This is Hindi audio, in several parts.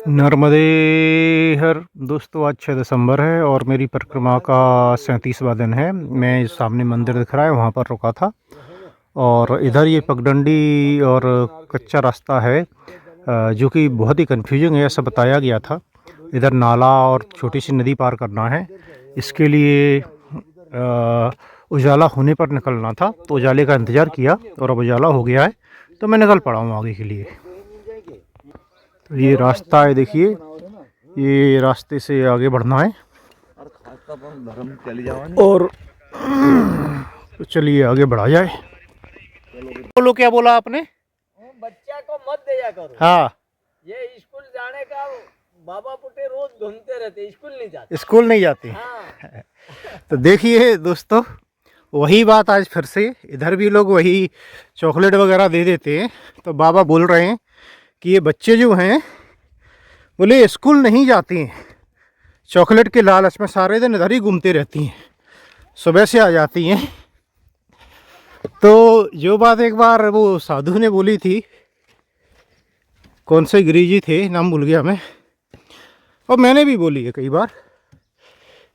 नर्मदे हर दोस्तों, आज 6 दिसंबर है और मेरी परिक्रमा का 37वां दिन है। मैं सामने मंदिर दिख रहा है, वहाँ पर रुका था। और इधर ये पगडंडी और कच्चा रास्ता है, जो कि बहुत ही कन्फ्यूजिंग है, ऐसा बताया गया था। इधर नाला और छोटी सी नदी पार करना है। इसके लिए उजाला होने पर निकलना था, तो उजाले का इंतज़ार किया और अब उजाला हो गया है, तो मैं निकल पड़ा हूँ आगे के लिए। तो ये रास्ता है, देखिए, ये रास्ते से आगे बढ़ना है और तो चलिए आगे बढ़ा जाए। बोलो, क्या बोला आपने? बच्चा को मत दिया करो। हाँ, ये स्कूल जाने का बाबा पुटे रोज ढूंढते रहते, स्कूल नहीं जाते। स्कूल नहीं जाती। हाँ। तो देखिए दोस्तों, वही बात आज फिर से इधर भी लोग वही चॉकलेट वगैरह दे देते हैं। तो बाबा बोल रहे हैं कि ये बच्चे जो हैं, बोले स्कूल नहीं जाती हैं, चॉकलेट के लालच में सारे दिन इधर ही घूमते रहती हैं, सुबह से आ जाती हैं। तो जो बात एक बार वो साधु ने बोली थी, कौन से गिरी जी थे, नाम भूल गया मैं, और मैंने भी बोली है कई बार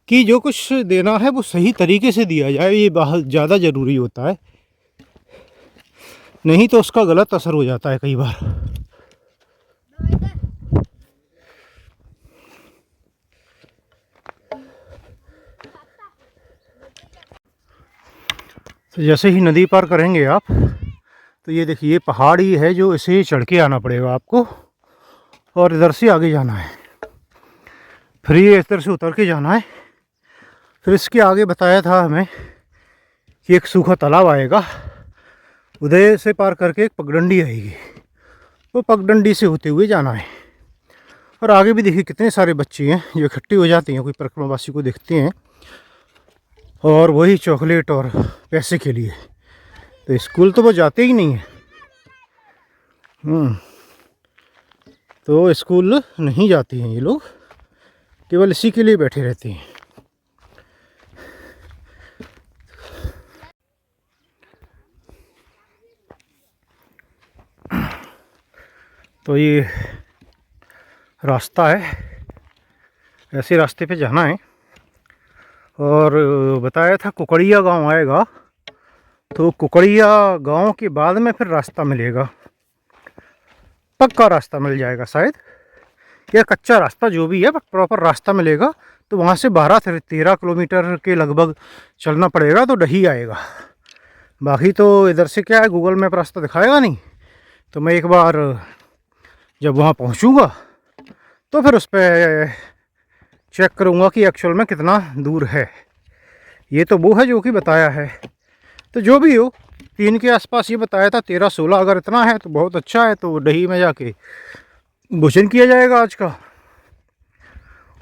कि जो कुछ देना है वो सही तरीके से दिया जाए, ये बहुत ज़्यादा ज़रूरी होता है, नहीं तो उसका गलत असर हो जाता है कई बार। तो जैसे ही नदी पार करेंगे आप, तो ये देखिए पहाड़ी है, जो इसे चढ़ के आना पड़ेगा आपको और इधर से आगे जाना है, फिर ये इधर से उतर के जाना है। फिर इसके आगे बताया था हमें कि एक सूखा तालाब आएगा, उधर से पार करके एक पगडंडी आएगी, वो पगडंडी से होते हुए जाना है। और आगे भी देखिए कितने सारे बच्चे हैं जो इकट्ठी हो जाती हैं, कोई परिक्रमावासी को देखते हैं और वही चॉकलेट और पैसे के लिए। तो स्कूल तो वो जाते ही नहीं है, तो स्कूल नहीं जाती हैं ये लोग, केवल इसी के लिए बैठे रहते हैं। तो ये रास्ता है, ऐसे रास्ते पे जाना है। और बताया था कुकड़िया गांव आएगा, तो कुकड़िया गांव के बाद में फिर रास्ता मिलेगा, पक्का रास्ता मिल जाएगा शायद, या कच्चा रास्ता जो भी है, बट प्रॉपर रास्ता मिलेगा। तो वहाँ से 12-13 किलोमीटर के लगभग चलना पड़ेगा, तो डही आएगा। बाकी तो इधर से क्या है, गूगल मैप रास्ता दिखाएगा नहीं। तो मैं एक बार जब वहाँ पहुँचूँगा तो फिर उस पर चेक करूँगा कि एक्चुअल में कितना दूर है। ये तो वो है जो कि बताया है, तो जो भी हो 3 के आसपास ये बताया था, 13-16 अगर इतना है तो बहुत अच्छा है। तो डही में जाके भोजन किया जाएगा आज का,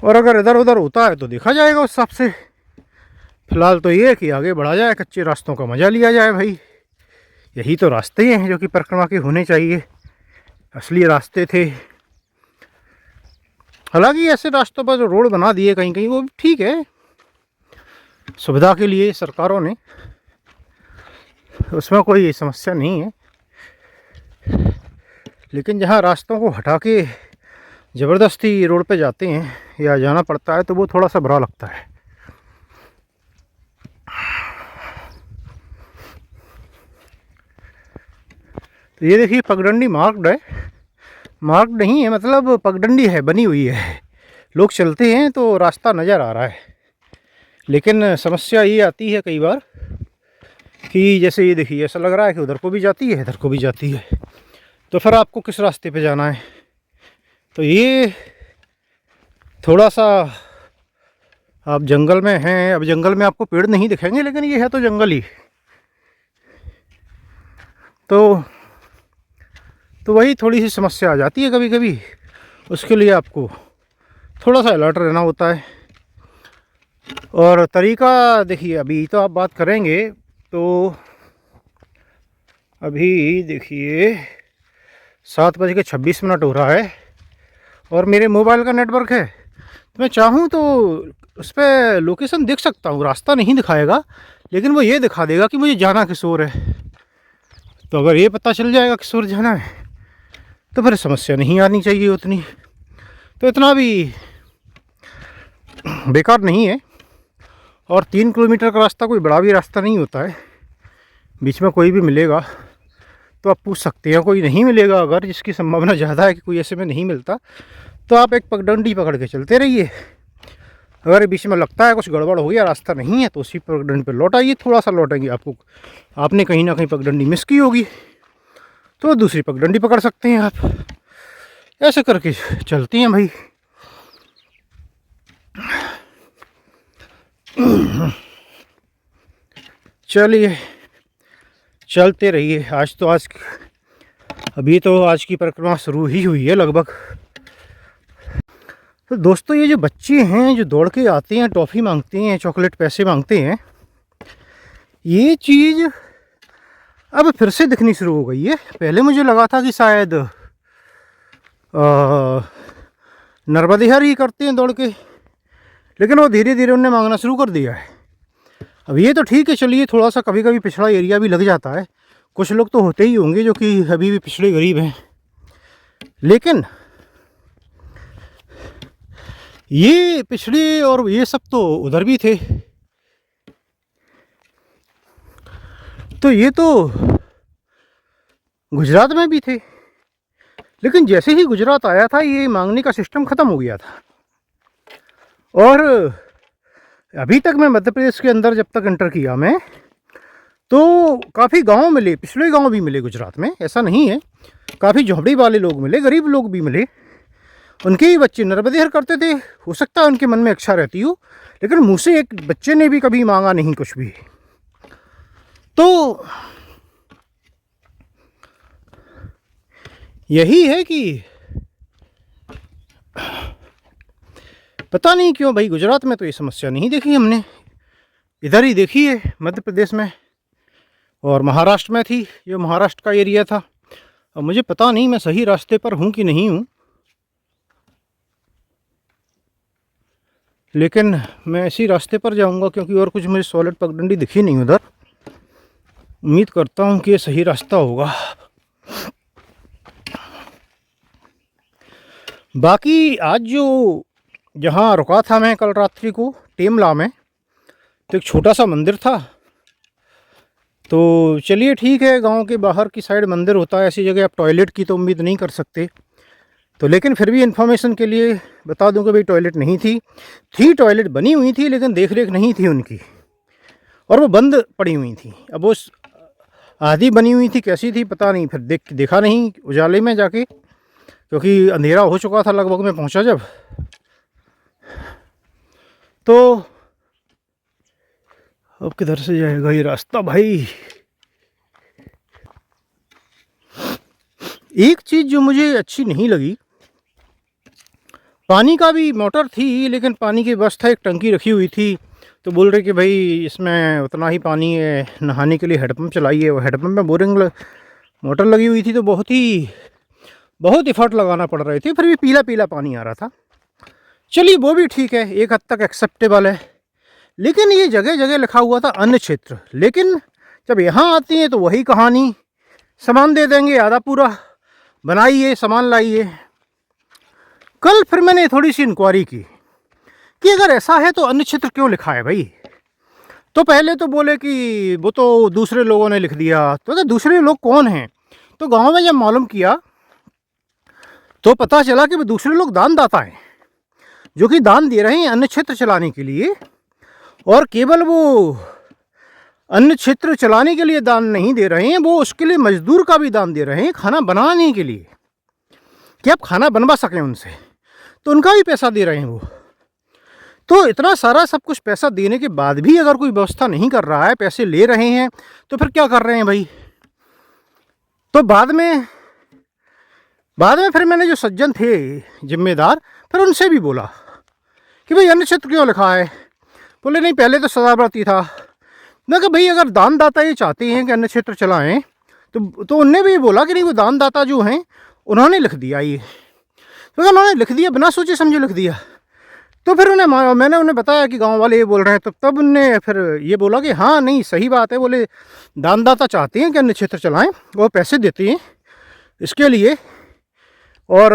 और अगर इधर उधर होता है तो देखा जाएगा उस हिसाब से। फिलहाल तो ये है कि आगे बढ़ा जाए, कच्चे रास्तों का मज़ा लिया जाए भाई। यही तो रास्ते हैं जो कि परिक्रमा के होने चाहिए, असली रास्ते थे। हालांकि ऐसे रास्तों पर जो रोड बना दिए कहीं कहीं, वो भी ठीक है, सुविधा के लिए सरकारों ने, उसमें कोई समस्या नहीं है। लेकिन जहाँ रास्तों को हटा के ज़बरदस्ती रोड पे जाते हैं या जाना पड़ता है, तो वो थोड़ा सा बुरा लगता है। तो ये देखिए पगडंडी मार्क्ड है, मार्क्ड नहीं है, मतलब पगडंडी है, बनी हुई है, लोग चलते हैं तो रास्ता नज़र आ रहा है। लेकिन समस्या ये आती है कई बार कि जैसे ये देखिए, ऐसा लग रहा है कि उधर को भी जाती है, इधर को भी जाती है, तो फिर आपको किस रास्ते पे जाना है? तो ये थोड़ा सा, आप जंगल में हैं, अब जंगल में आपको पेड़ नहीं दिखेंगे, लेकिन ये है तो जंगल ही। तो वही थोड़ी सी समस्या आ जाती है कभी कभी, उसके लिए आपको थोड़ा सा अलर्ट रहना होता है। और तरीका देखिए, अभी तो आप बात करेंगे, तो अभी देखिए 7:26 हो रहा है और मेरे मोबाइल का नेटवर्क है, तो मैं चाहूँ तो उस पर लोकेशन देख सकता हूँ, रास्ता नहीं दिखाएगा, लेकिन वो ये दिखा देगा कि मुझे जाना किस ओर है। तो अगर ये पता चल जाएगा किस ओर जाना है, तो फिर समस्या नहीं आनी चाहिए उतनी। तो इतना भी बेकार नहीं है। और 3 किलोमीटर का रास्ता कोई बड़ा भी रास्ता नहीं होता है। बीच में कोई भी मिलेगा तो आप पूछ सकते हैं, कोई नहीं मिलेगा अगर, जिसकी संभावना ज़्यादा है कि कोई ऐसे में नहीं मिलता, तो आप एक पगडंडी पकड़ के चलते रहिए। अगर बीच में लगता है कुछ गड़बड़ हो गया, रास्ता नहीं है, तो उसी पगडंडी पर लौट आइए। थोड़ा सा लौटेंगे, आपने कहीं ना कहीं पगडंडी मिस की होगी तो दूसरी पगडंडी पकड़ सकते हैं आप। ऐसे करके चलती हैं भाई। चलिए चलते रहिए। अभी तो आज की परिक्रमा शुरू ही हुई है लगभग। तो दोस्तों, ये जो बच्चे हैं जो दौड़ के आते हैं, टॉफ़ी मांगते हैं, चॉकलेट पैसे मांगते हैं, ये चीज़ अब फिर से दिखनी शुरू हो गई है। पहले मुझे लगा था कि शायद नर्मदेहर ही करते हैं दौड़ के, लेकिन वो धीरे धीरे उन्हें मांगना शुरू कर दिया है। अब ये तो ठीक है, चलिए, थोड़ा सा कभी कभी पिछड़ा एरिया भी लग जाता है। कुछ लोग तो होते ही होंगे जो कि अभी भी पिछड़े गरीब हैं, लेकिन ये पिछड़े और ये सब तो उधर भी थे। तो ये तो गुजरात में भी थे, लेकिन जैसे ही गुजरात आया था ये मांगने का सिस्टम ख़त्म हो गया था। और अभी तक मैं मध्य प्रदेश के अंदर जब तक एंटर किया मैं, तो काफ़ी गांव मिले, पिछड़े गांव भी मिले गुजरात में, ऐसा नहीं है। काफ़ी झोंपड़ी वाले लोग मिले, गरीब लोग भी मिले। उनके ही बच्चे नर्मदेहर करते थे। हो सकता है उनके मन में इच्छा रहती हो, लेकिन मुँह से एक बच्चे ने भी कभी मांगा नहीं कुछ भी। तो यही है कि पता नहीं क्यों भाई, गुजरात में तो ये समस्या नहीं देखी हमने, इधर ही देखी है मध्य प्रदेश में। और महाराष्ट्र में थी, ये महाराष्ट्र का एरिया था। अब मुझे पता नहीं मैं सही रास्ते पर हूँ कि नहीं हूँ, लेकिन मैं इसी रास्ते पर जाऊँगा, क्योंकि और कुछ मुझे सॉलिड पगडंडी दिखी नहीं उधर। उम्मीद करता हूँ कि ये सही रास्ता होगा। बाकी आज जो जहाँ रुका था मैं कल रात्रि को टेमला में, तो एक छोटा सा मंदिर था। तो चलिए ठीक है, गांव के बाहर की साइड मंदिर होता है, ऐसी जगह आप टॉयलेट की तो उम्मीद नहीं कर सकते। तो लेकिन फिर भी इन्फॉर्मेशन के लिए बता दूं कि भाई टॉयलेट नहीं थी टॉयलेट बनी हुई थी, लेकिन देख रेख नहीं थी उनकी, और वो बंद पड़ी हुई थी। अब वो आधी बनी हुई थी, कैसी थी पता नहीं, फिर देखा नहीं उजाले में जाके, क्योंकि अंधेरा हो चुका था लगभग मैं पहुंचा जब। तो अब किधर से जाएगा ये रास्ता भाई। एक चीज़ जो मुझे अच्छी नहीं लगी, पानी का भी मोटर थी, लेकिन पानी की व्यवस्था एक टंकी रखी हुई थी। तो बोल रहे कि भाई इसमें उतना ही पानी है, नहाने के लिए हेडपम्प चलाइए। और हेडपम्प में बोरिंग मोटर लगी हुई थी, तो बहुत एफर्ट लगाना पड़ रहे थे, फिर भी पीला पीला पानी आ रहा था। चलिए वो भी ठीक है, एक हद तक एक्सेप्टेबल है। लेकिन ये जगह जगह लिखा हुआ था अन्य क्षेत्र, लेकिन जब यहाँ आती हैं तो वही कहानी, सामान दे देंगे आधा पूरा, बनाइए सामान लाइए। कल फिर मैंने थोड़ी सी इंक्वायरी की कि अगर ऐसा है तो अन्य क्षेत्र क्यों लिखा है भाई। तो पहले तो बोले कि वो तो दूसरे लोगों ने लिख दिया। तो दूसरे लोग कौन हैं? तो गांव में जब मालूम किया तो पता चला कि वो दूसरे लोग दानदाता हैं, जो कि दान दे रहे हैं अन्य क्षेत्र चलाने के लिए। और केवल वो अन्य क्षेत्र चलाने के लिए दान नहीं दे रहे हैं, वो उसके लिए मजदूर का भी दान दे रहे हैं, खाना बनाने के लिए, कि आप खाना बनवा सकें उनसे, तो उनका भी पैसा दे रहे हैं वो। तो इतना सारा सब कुछ पैसा देने के बाद भी अगर कोई व्यवस्था नहीं कर रहा है, पैसे ले रहे हैं, तो फिर क्या कर रहे हैं भाई। तो बाद में फिर मैंने जो सज्जन थे जिम्मेदार, फिर उनसे भी बोला कि भाई अन्य क्षेत्र क्यों लिखा है। बोले नहीं, पहले तो सदाव्रती था। मैं कहा भाई अगर दानदाता ये चाहते हैं कि अन्य क्षेत्र चलाएं, तो उनने भी बोला कि नहीं, वो दानदाता जो हैं उन्होंने लिख दिया ये। तो उन्होंने लिख दिया, बिना सोचे समझे लिख दिया। तो फिर मैंने उन्हें बताया कि गांव वाले ये बोल रहे हैं, तो तब उनने फिर ये बोला कि हाँ नहीं सही बात है। बोले दानदाता चाहते हैं कि अन्य क्षेत्र चलाएं, वो पैसे देते हैं इसके लिए, और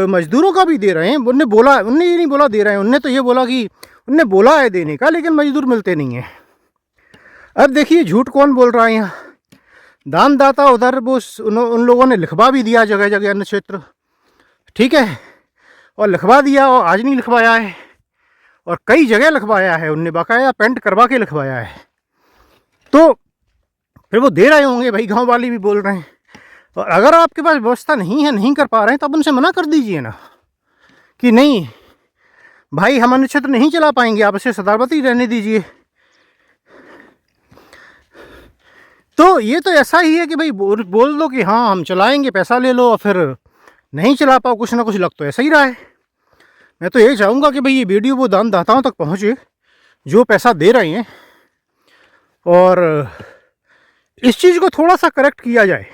मज़दूरों का भी दे रहे हैं। उनने बोला, उनने ये नहीं बोला दे रहे हैं, उनने तो ये बोला कि उनने बोला है देने का, लेकिन मज़दूर मिलते नहीं हैं। अब देखिए झूठ कौन बोल रहा है यहाँ। दानदाता उधर वो उन लोगों ने लिखवा भी दिया जगह जगह अन्न क्षेत्र, ठीक है, और लिखवा दिया, और आज नहीं लिखवाया है, और कई जगह लिखवाया है उनने, बाकाया पेंट करवा के लिखवाया है। तो फिर वो दे रहे होंगे भाई, गांव वाले भी बोल रहे हैं। और अगर आपके पास व्यवस्था नहीं है, नहीं कर पा रहे हैं, तो आप उनसे मना कर दीजिए ना कि नहीं भाई हम अन्न क्षेत्र नहीं चला पाएंगे, आप इसे सदाबती रहने दीजिए। तो ये तो ऐसा ही है कि भाई बोल दो कि हाँ हम चलाएंगे, पैसा ले लो, और फिर नहीं चला पाओ, कुछ ना कुछ लग तो ऐसा ही रहा है। मैं तो यही चाहूँगा कि भाई ये वीडियो वो दानदाताओं तक पहुँचे जो पैसा दे रहे हैं, और इस चीज़ को थोड़ा सा करेक्ट किया जाए।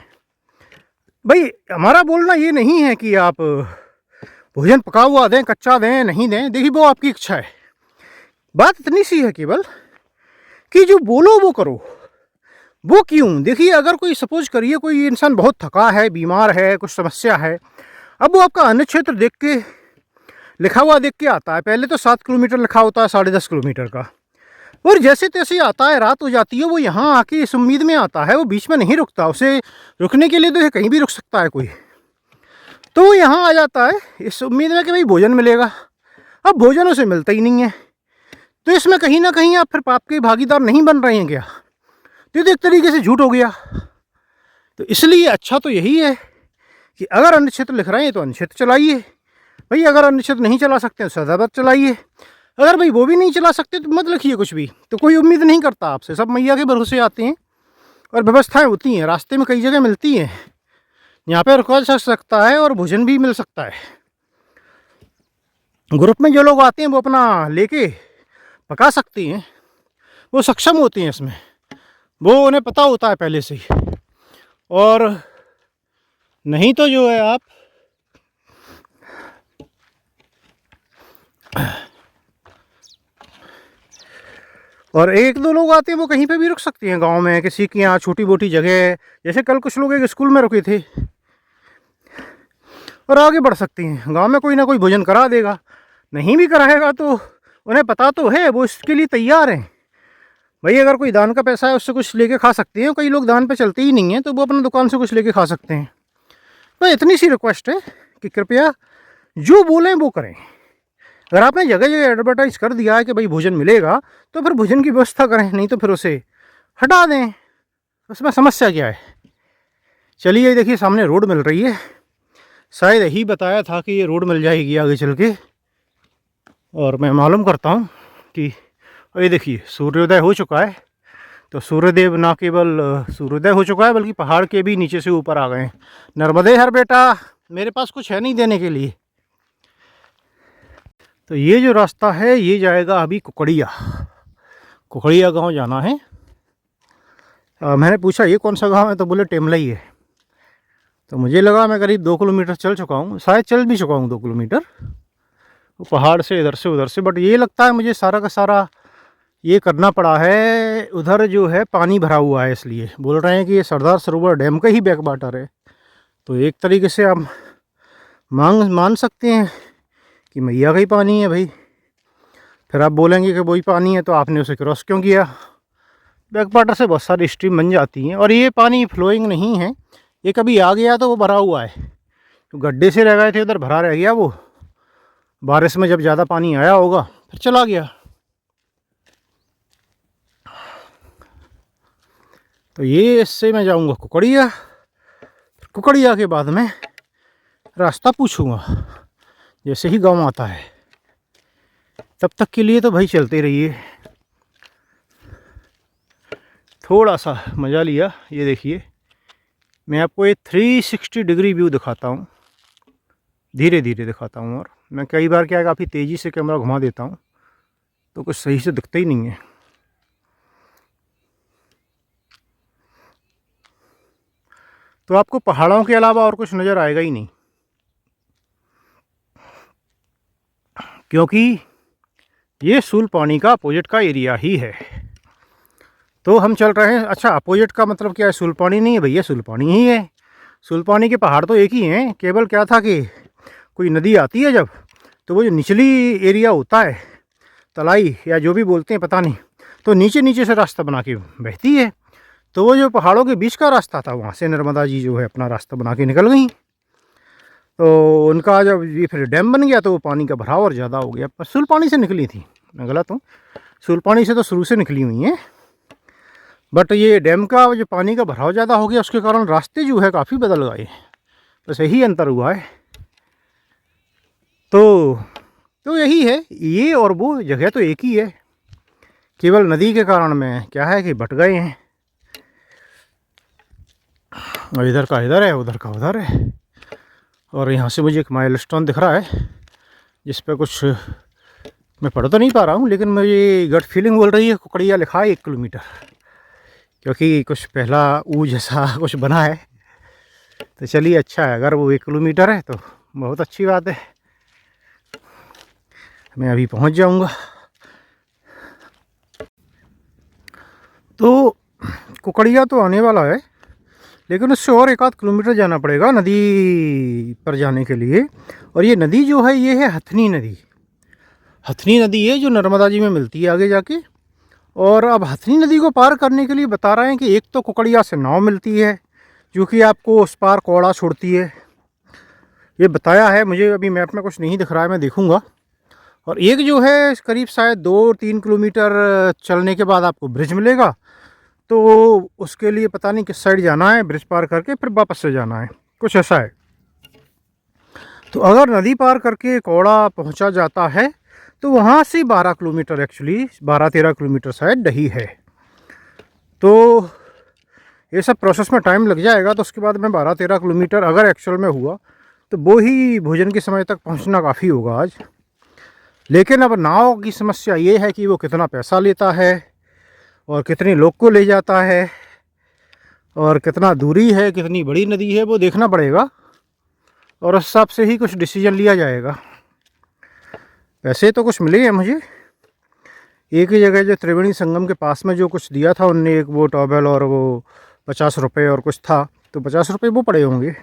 भाई हमारा बोलना ये नहीं है कि आप भोजन पका हुआ दें, कच्चा दें, नहीं दें, देखिए वो आपकी इच्छा है। बात इतनी सी है केवल कि जो बोलो वो करो। वो क्यों? देखिए अगर कोई सपोज करिए कोई इंसान बहुत थका है, बीमार है, कुछ समस्या है, अब वो आपका अन्न क्षेत्र देख के, लिखा हुआ देख के आता है। पहले तो 7 किलोमीटर लिखा होता है, 10.5 किलोमीटर का, और जैसे तैसे आता है, रात हो जाती है, वो यहाँ आके इस उम्मीद में आता है, वो बीच में नहीं रुकता। उसे रुकने के लिए तो कहीं भी रुक सकता है कोई, तो वो यहाँ आ जाता है इस उम्मीद में कि भाई भोजन मिलेगा। अब भोजन उसे मिलता ही नहीं है, तो इसमें कहीं ना कहीं आप फिर पाप के भागीदार नहीं बन रहे हैं क्या? तो एक तरीके से झूठ हो गया। तो इसलिए अच्छा तो यही है कि अगर अन्न क्षेत्र लिख रहे हैं तो अन्न क्षेत्र चलाइए भाई, अगर अन्न क्षेत्र नहीं चला सकते तो सदाबत चलाइए। अगर भाई वो भी नहीं चला सकते तो मत लिखिए कुछ भी। तो कोई उम्मीद नहीं करता आपसे, सब मैया के भरोसे आते हैं, और व्यवस्थाएं होती हैं, रास्ते में कई जगह मिलती हैं, यहाँ पे रुका जा सकता है और भोजन भी मिल सकता है। ग्रुप में जो लोग आते हैं वो अपना लेके पका सकते हैं, वो सक्षम होते हैं इसमें, वो उन्हें पता होता है पहले से ही। और नहीं तो जो है आप और एक दो लोग आते हैं वो कहीं पे भी रुक सकते हैं, गांव में किसी की यहाँ छोटी मोटी जगह, जैसे कल कुछ लोग एक स्कूल में रुके थे, और आगे बढ़ सकती हैं। गांव में कोई ना कोई भोजन करा देगा, नहीं भी कराएगा तो उन्हें पता तो है, वो इसके लिए तैयार हैं। भाई अगर कोई दान का पैसा है उससे कुछ लेके खा सकते हैं, कई लोग दान पे चलते ही नहीं हैं, तो वो अपना दुकान से कुछ लेके खा सकते हैं। तो इतनी सी रिक्वेस्ट है कि कृपया जो बोलें वो करें। अगर आपने जगह जगह एडवर्टाइज कर दिया है कि भाई भोजन मिलेगा, तो फिर भोजन की व्यवस्था करें, नहीं तो फिर उसे हटा दें, उसमें समस्या क्या है। चलिए देखिए सामने रोड मिल रही है, शायद यही बताया था कि ये रोड मिल जाएगी आगे चल के, और मैं मालूम करता हूँ कि ये देखिए सूर्योदय हो चुका है। तो सूर्यदेव ना केवल सूर्योदय हो चुका है बल्कि पहाड़ के भी नीचे से ऊपर आ गए हैं। नर्मदे हर बेटा, मेरे पास कुछ है नहीं देने के लिए। तो ये जो रास्ता है ये जाएगा अभी कुकड़िया गांव जाना है। मैंने पूछा ये कौन सा गांव है, तो बोले टेमला ही है। तो मुझे लगा मैं करीब 2 किलोमीटर चल चुका हूँ, शायद चल भी चुका हूँ 2 किलोमीटर, वो पहाड़ से इधर से उधर से। बट ये लगता है मुझे सारा का सारा ये करना पड़ा है, उधर जो है पानी भरा हुआ है, इसलिए बोल रहे हैं कि ये सरदार सरोवर डैम का ही बैक वाटर है। तो एक तरीके से आप मान सकते हैं कि मैया का ही पानी है भाई। फिर आप बोलेंगे कि वही पानी है तो आपने उसे क्रॉस क्यों किया। बैक वाटर से बहुत सारी स्ट्रीम बन जाती हैं, और ये पानी फ्लोइंग नहीं है, ये कभी आ गया तो वो भरा हुआ है, तो गड्ढे से रह गए थे उधर, भरा रह गया, वो बारिश में जब ज़्यादा पानी आया होगा फिर चला गया। तो ये इससे मैं जाऊंगा कुकड़िया के बाद में रास्ता पूछूंगा जैसे ही गांव आता है। तब तक के लिए तो भाई चलते रहिए। थोड़ा सा मज़ा लिया। ये देखिए मैं आपको ये 360 डिग्री व्यू दिखाता हूँ, धीरे धीरे दिखाता हूँ। और मैं कई बार क्या है काफ़ी तेज़ी से कैमरा घुमा देता हूँ तो कुछ सही से दिखता ही नहीं है। तो आपको पहाड़ों के अलावा और कुछ नज़र आएगा ही नहीं, क्योंकि ये सूलपानी का अपोजिट का एरिया ही है। तो हम चल रहे हैं। अच्छा अपोजिट का मतलब क्या है? सूलपानी नहीं है भैया, सूलपानी ही है। सूलपानी के पहाड़ तो एक ही हैं, केवल क्या था कि कोई नदी आती है जब, तो वो जो निचली एरिया होता है, तलाई या जो भी बोलते हैं पता नहीं, तो नीचे नीचे से रास्ता बना के बहती है। तो वो जो पहाड़ों के बीच का रास्ता था, वहाँ से नर्मदा जी जो है अपना रास्ता बना के निकल गई। तो उनका जब ये फिर डैम बन गया तो वो पानी का भराव और ज़्यादा हो गया। पर सुलपानी से निकली थी, मैं गलत हूँ, सुलपानी से तो शुरू से निकली हुई हैं, बट ये डैम का जो पानी का भराव ज़्यादा हो गया उसके कारण रास्ते जो है काफ़ी बदल गए, बस यही अंतर हुआ है। तो यही है, ये और वो जगह तो एक ही है, केवल नदी के कारण में क्या है कि बट गए हैं, और इधर का इधर है, उधर का उधर है। और यहाँ से मुझे एक माइलस्टोन दिख रहा है जिस पे कुछ मैं पढ़ तो नहीं पा रहा हूँ, लेकिन मुझे गट फीलिंग बोल रही है कुकड़िया लिखा है 1 किलोमीटर, क्योंकि कुछ पहला ऊ जैसा कुछ बना है। तो चलिए अच्छा है, अगर वो 1 किलोमीटर है तो बहुत अच्छी बात है, मैं अभी पहुँच जाऊँगा। तो कुकड़िया तो आने वाला है, लेकिन उससे और 1 आध किलोमीटर जाना पड़ेगा नदी पर जाने के लिए। और ये नदी जो है ये है हथनी नदी। हथनी नदी है जो नर्मदा जी में मिलती है आगे जाके। और अब हथनी नदी को पार करने के लिए बता रहे हैं कि एक तो कुकड़िया से नाव मिलती है जो कि आपको उस पार कौड़ा छोड़ती है, ये बताया है मुझे, अभी मैप में कुछ नहीं दिख रहा है, मैं देखूँगा। और एक जो है करीब शायद 2-3 किलोमीटर चलने के बाद आपको ब्रिज मिलेगा, तो उसके लिए पता नहीं किस साइड जाना है, ब्रिज पार करके फिर वापस से जाना है, कुछ ऐसा है। तो अगर नदी पार करके कौड़ा पहुंचा जाता है तो वहाँ से 12 किलोमीटर, एक्चुअली 12-13 किलोमीटर शायद डही है। तो ये सब प्रोसेस में टाइम लग जाएगा। तो उसके बाद में 12-13 किलोमीटर अगर एक्चुअल में हुआ तो वो ही भोजन के समय तक पहुँचना काफ़ी होगा आज। लेकिन अब नाव की समस्या ये है कि वो कितना पैसा लेता है और कितने लोग को ले जाता है और कितना दूरी है, कितनी बड़ी नदी है, वो देखना पड़ेगा और उस हिसाब से ही कुछ डिसीजन लिया जाएगा। पैसे तो कुछ मिले हैं मुझे, एक ही जगह जो त्रिवेणी संगम के पास में जो कुछ दिया था उनने, एक वो टॉवेल और वो 50 रुपये और कुछ था, तो 50 रुपये वो पड़े होंगे।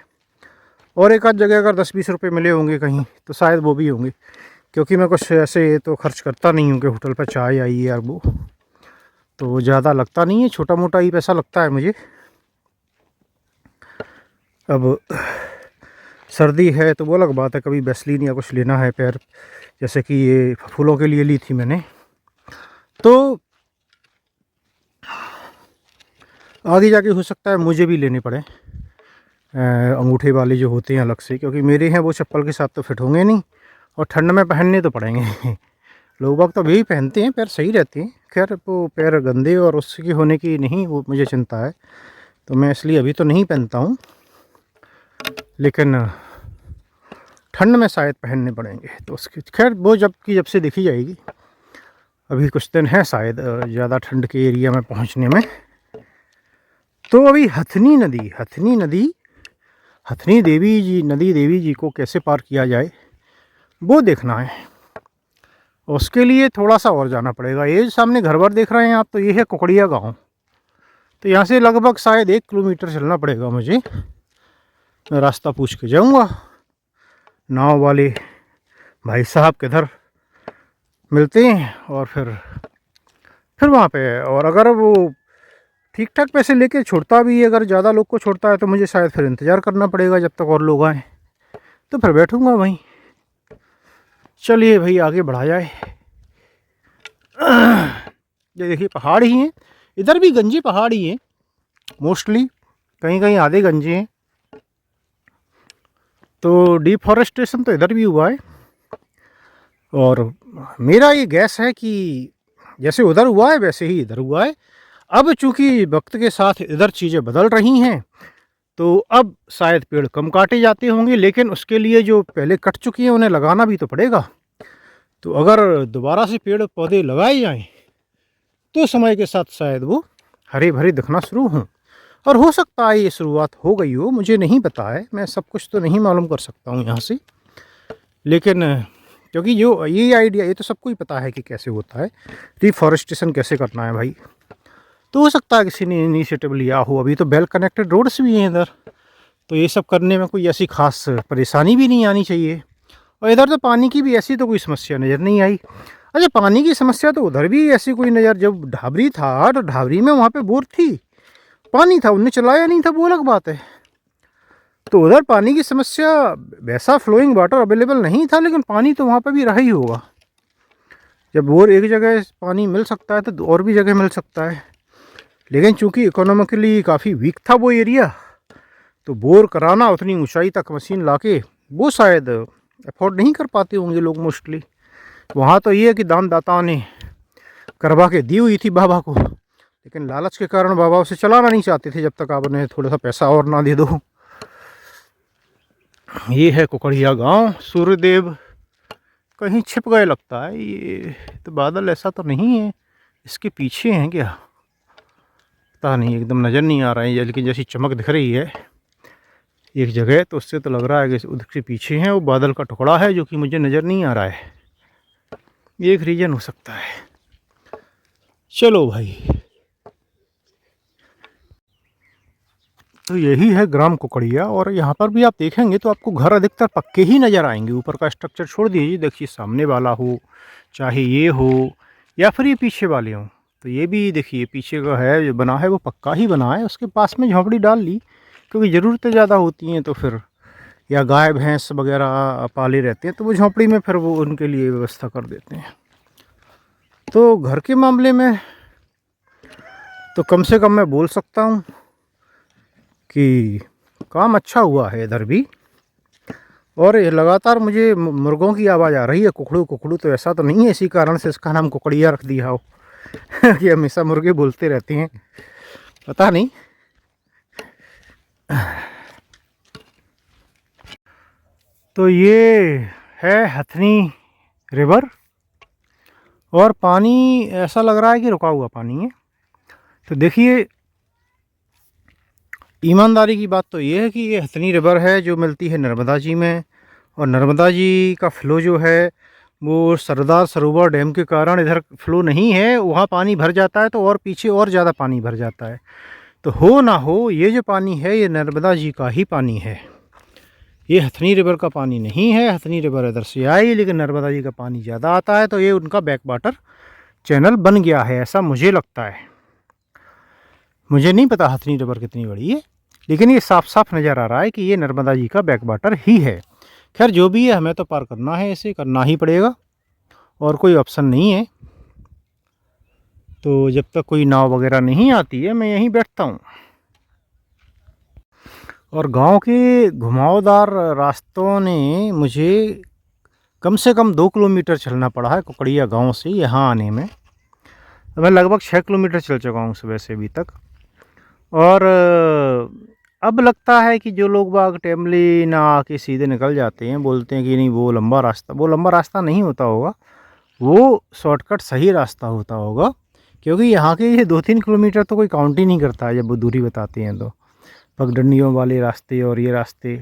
और एक आध जगह अगर 10-20 रुपये मिले होंगे कहीं तो शायद वो भी होंगे, क्योंकि मैं कुछ ऐसे तो खर्च करता नहीं हूँ कि होटल पर चाय आई यार वो, तो ज़्यादा लगता नहीं है, छोटा मोटा ही पैसा लगता है मुझे। अब सर्दी है तो वो अलग बात है, कभी वैसलीन या कुछ लेना है पैर, जैसे कि ये फूलों के लिए ली थी मैंने, तो आगे जाके हो सकता है मुझे भी लेने पड़े अंगूठे वाले जो होते हैं अलग से, क्योंकि मेरे हैं वो चप्पल के साथ तो फिट होंगे नहीं और ठंड में पहनने तो पड़ेंगे। लोग बाग तो अभी पहनते हैं, पैर सही रहते हैं, खैर वो पैर गंदे और उसकी होने की नहीं वो मुझे चिंता है, तो मैं इसलिए अभी तो नहीं पहनता हूँ, लेकिन ठंड में शायद पहनने पड़ेंगे। तो उसकी खैर वो जब से देखी जाएगी, अभी कुछ दिन है शायद ज़्यादा ठंड के एरिया में पहुँचने में। तो अभी हथनी देवी जी को कैसे पार किया जाए वो देखना है, उसके लिए थोड़ा सा और जाना पड़ेगा। ये सामने घर बार देख रहे हैं आप, तो ये है कुकड़िया गांव, तो यहाँ से लगभग शायद 1 किलोमीटर चलना पड़ेगा मुझे। मैं रास्ता पूछ के जाऊँगा, नाव वाले भाई साहब किधर मिलते हैं, और फिर वहाँ पे, और अगर वो ठीक ठाक पैसे लेके छोड़ता भी है, अगर ज़्यादा लोग को छोड़ता है तो मुझे शायद फिर इंतज़ार करना पड़ेगा जब तक और लोग आएँ, तो फिर बैठूँगा वहीं। चलिए भाई आगे बढ़ा जाए। ये देखिए पहाड़ ही हैं, इधर भी गंजे पहाड़ ही हैं मोस्टली, कहीं कहीं आधे गंजे हैं। तो डिफॉरेस्टेशन तो इधर भी हुआ है, और मेरा ये गैस है कि जैसे उधर हुआ है वैसे ही इधर हुआ है। अब चूँकि वक्त के साथ इधर चीज़ें बदल रही हैं, तो अब शायद पेड़ कम काटे जाते होंगे, लेकिन उसके लिए जो पहले कट चुकी हैं उन्हें लगाना भी तो पड़ेगा। तो अगर दोबारा से पेड़ पौधे लगाए जाएं तो समय के साथ शायद वो हरे भरे दिखना शुरू हों, और हो सकता है ये शुरुआत हो गई हो, मुझे नहीं पता है, मैं सब कुछ तो नहीं मालूम कर सकता हूँ यहाँ से, लेकिन क्योंकि जो ये आइडिया ये तो सबको ही पता है कि कैसे होता है, डिफॉरेस्टेशन कैसे करना है भाई। तो हो सकता है किसी ने इनिशिएटिव लिया हो। अभी तो वेल कनेक्टेड रोड्स भी हैं इधर, तो ये सब करने में कोई ऐसी खास परेशानी भी नहीं आनी चाहिए। और इधर तो पानी की भी ऐसी तो कोई समस्या नज़र नहीं आई। अच्छा, पानी की समस्या तो उधर भी ऐसी कोई नज़र, जब ढाबरी था तो ढाबरी में वहाँ पे बोर थी, पानी था, उनने चलाया नहीं था, वो अलग बात है। तो उधर पानी की समस्या, वैसा फ्लोइंग वाटर अवेलेबल नहीं था, लेकिन पानी तो वहाँ पे भी रहा ही होगा। जब बोर एक जगह पानी मिल सकता है तो और भी जगह मिल सकता है, लेकिन चूंकि इकोनॉमिकली काफ़ी वीक था वो एरिया, तो बोर कराना उतनी ऊंचाई तक मशीन लाके वो शायद अफोर्ड नहीं कर पाते होंगे लोग मोस्टली। वहाँ तो ये है कि दानदाताओं ने करवा के दी हुई थी बाबा को, लेकिन लालच के कारण बाबा उसे चलाना नहीं चाहते थे जब तक आप उन्हें थोड़ा सा पैसा और ना दे दो। ये है कुकड़िया गांव। सूर्यदेव कहीं छिप गए लगता है, ये तो बादल ऐसा तो नहीं है, इसके पीछे हैं क्या, पता नहीं, एकदम नज़र नहीं आ रहा है, लेकिन जैसी चमक दिख रही है एक जगह, तो उससे तो लग रहा है कि उसके पीछे हैं, वो बादल का टुकड़ा है जो कि मुझे नज़र नहीं आ रहा है। ये एक रीज़न हो सकता है। चलो भाई, तो यही है ग्राम कुकड़िया। और यहाँ पर भी आप देखेंगे तो आपको घर अधिकतर पक्के ही नज़र आएंगे, ऊपर का स्ट्रक्चर छोड़ दीजिए। देखिए सामने वाला हो, चाहे ये हो, या फिर ये पीछे वाले हों, तो ये भी देखिए पीछे का है जो बना है वो पक्का ही बना है। उसके पास में झोंपड़ी डाल ली, क्योंकि ज़रूरतें ज़्यादा होती हैं तो फिर, या गाय भैंस वगैरह पाले रहते हैं तो वो झोंपड़ी में फिर वो उनके लिए व्यवस्था कर देते हैं। तो घर के मामले में तो कम से कम मैं बोल सकता हूँ कि काम अच्छा हुआ है इधर भी। और ये लगातार मुझे मुर्गों की आवाज़ आ रही है, कुकड़ू कुकड़ू, तो ऐसा तो नहीं है इसी कारण से इसका नाम कुकड़िया रख दिया हो कि हमेशा मुर्गे बोलते रहते हैं, पता नहीं। तो ये है हथनी रिवर, और पानी ऐसा लग रहा है कि रुका हुआ पानी है। तो देखिए, ईमानदारी की बात तो ये है कि ये हथनी रिवर है जो मिलती है नर्मदा जी में, और नर्मदा जी का फ़्लो जो है वो सरदार सरोवर डैम के कारण इधर फ़्लो नहीं है, वहाँ पानी भर जाता है तो और पीछे और ज़्यादा पानी भर जाता है। तो हो ना हो, ये जो पानी है ये नर्मदा जी का ही पानी है, ये हथनी रिवर का पानी नहीं है। हथनी रिवर इधर से आई, लेकिन नर्मदा जी का पानी ज़्यादा आता है, तो ये उनका बैक वाटर चैनल बन गया है, ऐसा मुझे लगता है। मुझे नहीं पता हथनी रिवर कितनी बड़ी है, लेकिन ये साफ साफ नज़र आ रहा है कि ये नर्मदा जी का बैक वाटर ही है। खैर जो भी है, हमें तो पार करना है, इसे करना ही पड़ेगा, और कोई ऑप्शन नहीं है। तो जब तक कोई नाव वगैरह नहीं आती है मैं यहीं बैठता हूँ। और गांव के घुमावदार रास्तों ने मुझे कम से कम 2 किलोमीटर चलना पड़ा है कुकड़िया गांव से यहाँ आने में। तो मैं लगभग 6 किलोमीटर चल चुका हूँ सुबह से अभी तक। और अब लगता है कि जो लोग बाग टेमली ना आके सीधे निकल जाते हैं, बोलते हैं कि नहीं वो लंबा रास्ता नहीं होता होगा, वो शॉर्टकट सही रास्ता होता होगा। क्योंकि यहाँ के ये 2-3 किलोमीटर तो कोई काउंट ही नहीं करता है जब वो दूरी बताते हैं, तो पगडंडियों वाले रास्ते और ये रास्ते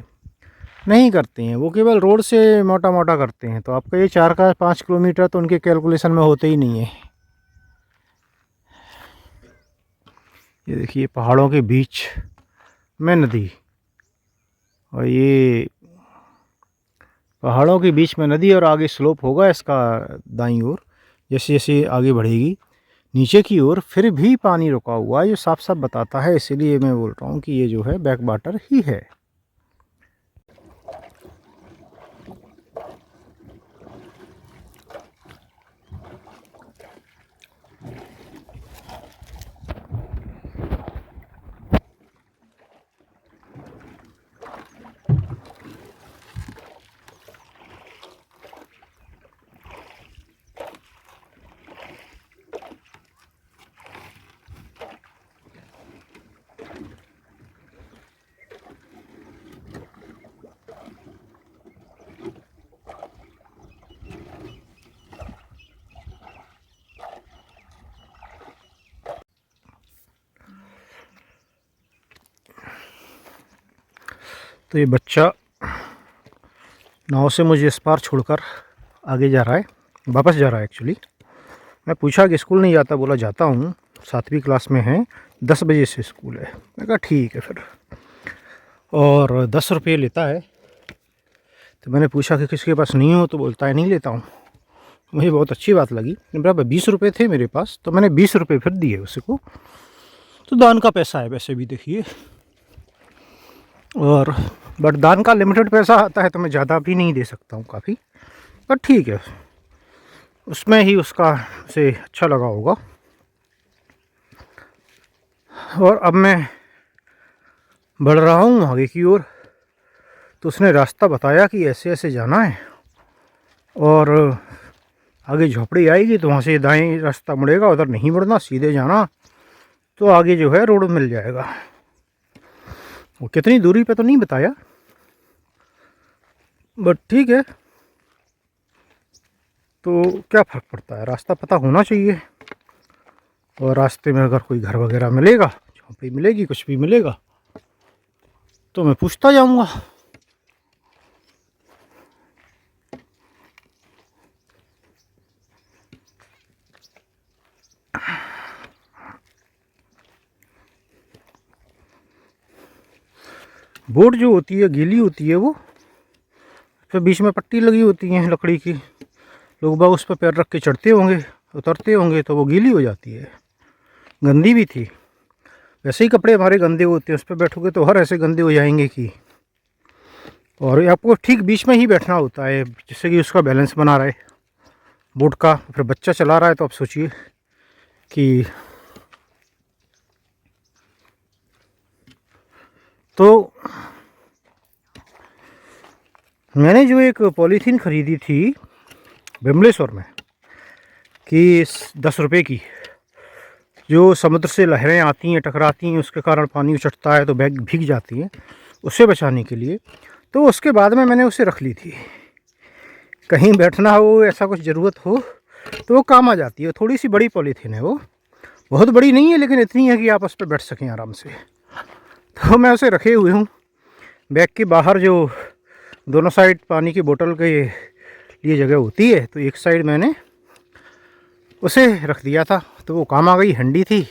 नहीं करते हैं, वो केवल रोड से मोटा मोटा करते हैं। तो आपका ये 4 का 5 किलोमीटर तो उनके कैलकुलेशन में होते ही नहीं है। ये देखिए पहाड़ों के बीच में नदी, और ये पहाड़ों के बीच में नदी, और आगे स्लोप होगा इसका दाईं ओर, जैसे जैसे आगे बढ़ेगी नीचे की ओर, फिर भी पानी रुका हुआ है, ये साफ साफ बताता है। इसीलिए मैं बोल रहा हूँ कि ये जो है बैक वाटर ही है। तो ये बच्चा नाव से मुझे इस पार छोड़कर आगे जा रहा है, वापस जा रहा है एक्चुअली। मैं पूछा कि स्कूल नहीं जाता, बोला जाता हूँ, 7वीं क्लास में है, 10 बजे से स्कूल है। मैं कहा ठीक है फिर, और 10 रुपये लेता है तो मैंने पूछा कि किसके पास नहीं हो, तो बोलता है नहीं लेता हूँ। मुझे बहुत अच्छी बात लगी। बराबर 20 रुपये थे मेरे पास, तो मैंने 20 रुपये फिर दिए उसको। तो दान का पैसा है वैसे भी देखिए, और बट दान का लिमिटेड पैसा आता है, तो मैं ज़्यादा भी नहीं दे सकता हूँ काफ़ी, पर ठीक है, उसमें ही उसका उसे अच्छा लगा होगा। और अब मैं बढ़ रहा हूँ आगे की ओर। तो उसने रास्ता बताया कि ऐसे ऐसे जाना है, और आगे झोपड़ी आएगी तो वहाँ से दाएं रास्ता मुड़ेगा, उधर नहीं मुड़ना, सीधे जाना, तो आगे जो है रोड मिल जाएगा। वो कितनी दूरी पे तो नहीं बताया, बट ठीक है, तो क्या फ़र्क पड़ता है, रास्ता पता होना चाहिए। और रास्ते में अगर कोई घर वगैरह मिलेगा, झोंपड़ी मिलेगी, कुछ भी मिलेगा, तो मैं पूछता जाऊंगा। बोट जो होती है गीली होती है, वो फिर बीच में पट्टी लगी होती है लकड़ी की, लोग बाग उस पर पैर रख के चढ़ते होंगे, उतरते होंगे, तो वो गीली हो जाती है, गंदी भी थी। वैसे ही कपड़े हमारे गंदे होते हैं, उस पर बैठोगे तो हर ऐसे गंदे हो जाएंगे कि। और आपको ठीक बीच में ही बैठना होता है, जिससे कि उसका बैलेंस बना रहे बोट का। फिर बच्चा चला रहा है, तो आप सोचिए कि। तो मैंने जो एक पॉलीथीन ख़रीदी थी बिमलेश्वर में कि 10 रुपये की, जो समुद्र से लहरें आती हैं, टकराती हैं, उसके कारण पानी उछटता है तो बैग भीग जाती हैं, उससे बचाने के लिए। तो उसके बाद में मैंने उसे रख ली थी, कहीं बैठना हो, ऐसा कुछ ज़रूरत हो तो वो काम आ जाती है। थोड़ी सी बड़ी पॉलीथीन है, वो बहुत बड़ी नहीं है, लेकिन इतनी है कि आप उस पर बैठ सकें आराम से। तो मैं उसे रखे हुए हूँ बैग के बाहर, जो दोनों साइड पानी की बोतल के लिए जगह होती है, तो एक साइड मैंने उसे रख दिया था, तो वो काम आ गई, हंडी थी।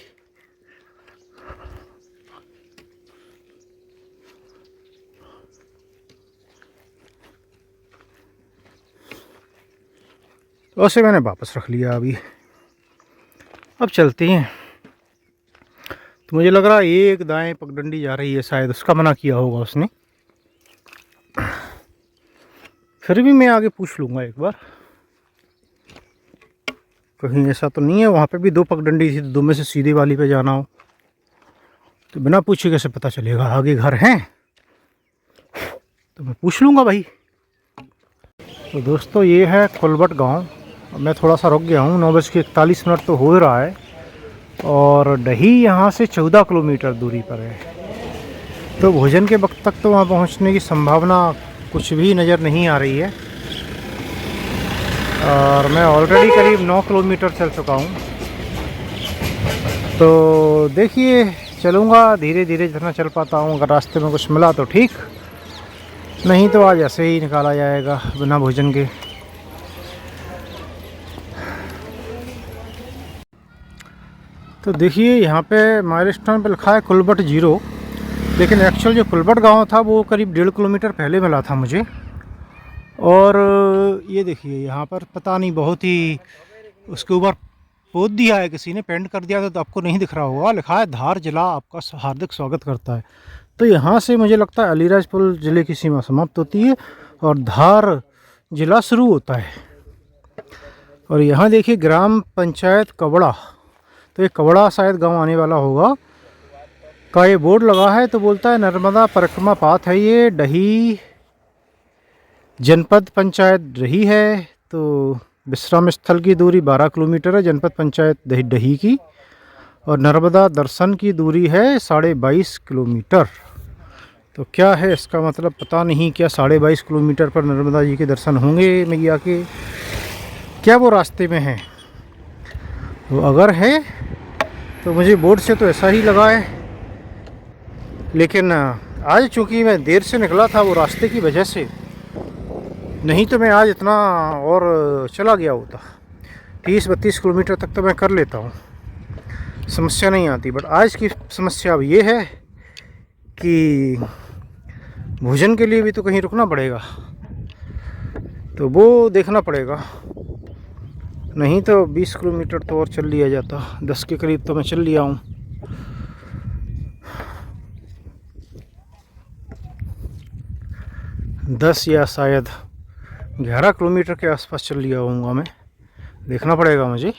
तो उसे मैंने वापस रख लिया अभी। अब चलते हैं। तो मुझे लग रहा है एक दाएं पगडंडी जा रही है, शायद उसका मना किया होगा उसने। फिर भी मैं आगे पूछ लूँगा एक बार, कहीं ऐसा तो नहीं है। वहाँ पे भी 2 पगडंडी थी, तो 2 में से सीधे वाली पे जाना हो तो बिना पूछे कैसे पता चलेगा आगे घर हैं। तो मैं पूछ लूँगा भाई। तो दोस्तों ये है कुलबट गांव। मैं थोड़ा सा रुक गया हूँ, 9:41 तो हो रहा है, और डही यहाँ से 14 किलोमीटर दूरी पर है। तो भोजन के वक्त तक तो वहाँ पहुँचने की संभावना कुछ भी नज़र नहीं आ रही है, और मैं ऑलरेडी करीब 9 किलोमीटर चल चुका हूँ। तो देखिए, चलूँगा धीरे धीरे जितना चल पाता हूँ। अगर रास्ते में कुछ मिला तो ठीक, नहीं तो आज ऐसे ही निकाला जाएगा बिना भोजन के। तो देखिए यहाँ पे माइलस्टोन पे लिखा है कुलबट 0, लेकिन एक्चुअल जो कुलबट गांव था वो करीब 1.5 किलोमीटर पहले मिला था मुझे। और ये देखिए यहाँ पर पता नहीं, बहुत ही उसके ऊपर पोत दिया है किसी ने, पेंट कर दिया था, तो आपको नहीं दिख रहा होगा, लिखा है धार जिला आपका हार्दिक स्वागत करता है। तो यहाँ से मुझे लगता है अलीराजपुर ज़िले की सीमा समाप्त होती है और धार जिला शुरू होता है। और यहाँ देखिए ग्राम पंचायत कवड़ा, तो ये कवड़ा शायद गांव आने वाला होगा का ये बोर्ड लगा है। तो बोलता है नर्मदा परिक्रमा पाथ है ये, डही जनपद पंचायत डही है। तो विश्राम स्थल की दूरी 12 किलोमीटर है जनपद पंचायत डही की, और नर्मदा दर्शन की दूरी है 22.5 किलोमीटर। तो क्या है इसका मतलब पता नहीं, क्या 22.5 किलोमीटर पर नर्मदा जी के दर्शन होंगे मैया के, क्या वो रास्ते में है? तो अगर है तो मुझे बोर्ड से तो ऐसा ही लगा है, लेकिन आज चूँकि मैं देर से निकला था वो रास्ते की वजह से, नहीं तो मैं आज इतना और चला गया होता। 30-32 किलोमीटर तक तो मैं कर लेता हूँ, समस्या नहीं आती। बट आज की समस्या अब ये है कि भोजन के लिए भी तो कहीं रुकना पड़ेगा। तो वो देखना पड़ेगा, नहीं तो 20 किलोमीटर तो और चल लिया जाता। 10 के करीब तो मैं चल लिया हूँ। दस या शायद 11 किलोमीटर के आसपास चल लिया होऊंगा मैं, देखना पड़ेगा मुझे।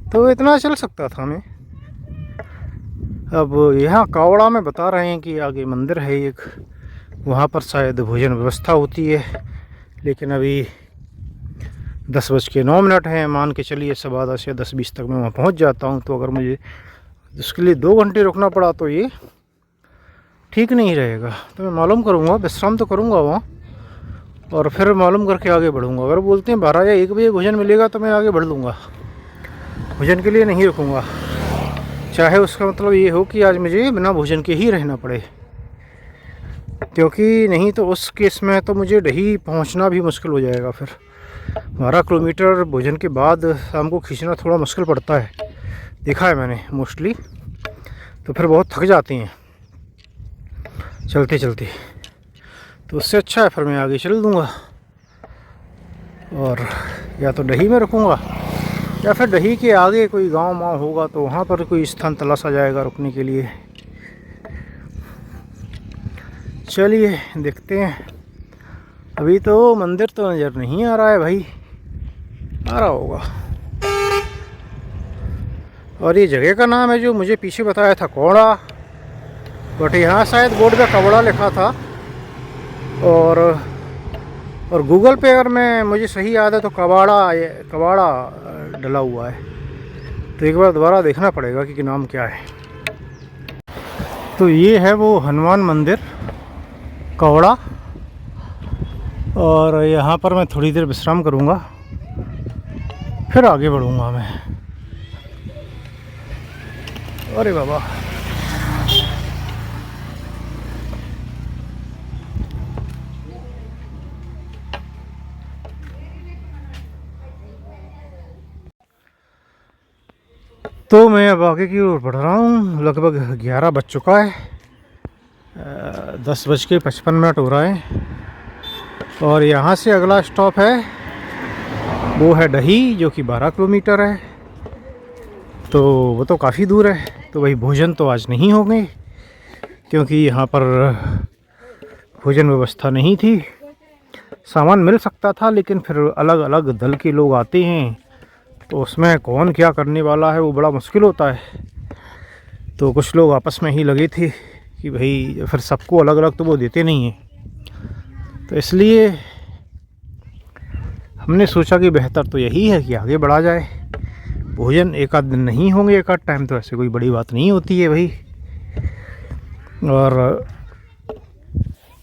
तो इतना चल सकता था मैं। अब यहाँ कावड़ा में बता रहे हैं कि आगे मंदिर है एक, वहाँ पर शायद भोजन व्यवस्था होती है, लेकिन अभी 10:09 है। मान के चलिए 10:15 या 10:20 तक मैं वहाँ पहुँच जाता हूँ। तो अगर मुझे उसके लिए 2 घंटे रुकना पड़ा तो ये ठीक नहीं रहेगा। तो मैं मालूम करूँगा, विश्राम तो करूँगा वहाँ, और फिर मालूम करके आगे बढ़ूँगा। अगर बोलते हैं 12 या 1 बजे भोजन मिलेगा तो मैं आगे बढ़ लूँगा, भोजन के लिए नहीं रुकूँगा, चाहे उसका मतलब ये हो कि आज मुझे बिना भोजन के ही रहना पड़े। क्योंकि नहीं तो उस केस में तो मुझे डही पहुंचना भी मुश्किल हो जाएगा। फिर 12 किलोमीटर भोजन के बाद शाम को खींचना थोड़ा मुश्किल पड़ता है, देखा है मैंने मोस्टली। तो फिर बहुत थक जाते हैं चलते चलते। तो उससे अच्छा है फिर मैं आगे चल दूँगा, और या तो डही में रुकूँगा या फिर डही के आगे कोई गांव वाँव होगा तो वहाँ पर कोई स्थान तलाशा जाएगा रुकने के लिए। चलिए देखते हैं। अभी तो मंदिर तो नज़र नहीं आ रहा है भाई, आ रहा होगा। और ये जगह का नाम है जो मुझे पीछे बताया था कौड़ा, बट यहाँ शायद बोर्ड पे कवड़ा लिखा था। और गूगल पे अगर मैं मुझे सही याद है तो कबाड़ा डला हुआ है। तो एक बार दोबारा देखना पड़ेगा कि नाम क्या है। तो ये है वो हनुमान मंदिर कौड़ा, और यहाँ पर मैं थोड़ी देर विश्राम करूँगा, फिर आगे बढ़ूँगा मैं। अरे बाबा, तो मैं अब आगे की ओर बढ़ रहा हूँ। लगभग 11 बज चुका है, 10:55 हो रहा है। और यहाँ से अगला स्टॉप है वो है डही, जो कि 12 किलोमीटर है। तो वो तो काफ़ी दूर है। तो भाई भोजन तो आज नहीं होंगे, क्योंकि यहाँ पर भोजन व्यवस्था नहीं थी। सामान मिल सकता था, लेकिन फिर अलग अलग दल के लोग आते हैं, तो उसमें कौन क्या करने वाला है वो बड़ा मुश्किल होता है। तो कुछ लोग आपस में ही लगे थे कि भाई फिर सबको अलग अलग तो वो देते नहीं हैं। तो इसलिए हमने सोचा कि बेहतर तो यही है कि आगे बढ़ा जाए। भोजन एक आध दिन नहीं होंगे, एक आध टाइम, तो ऐसे कोई बड़ी बात नहीं होती है भाई। और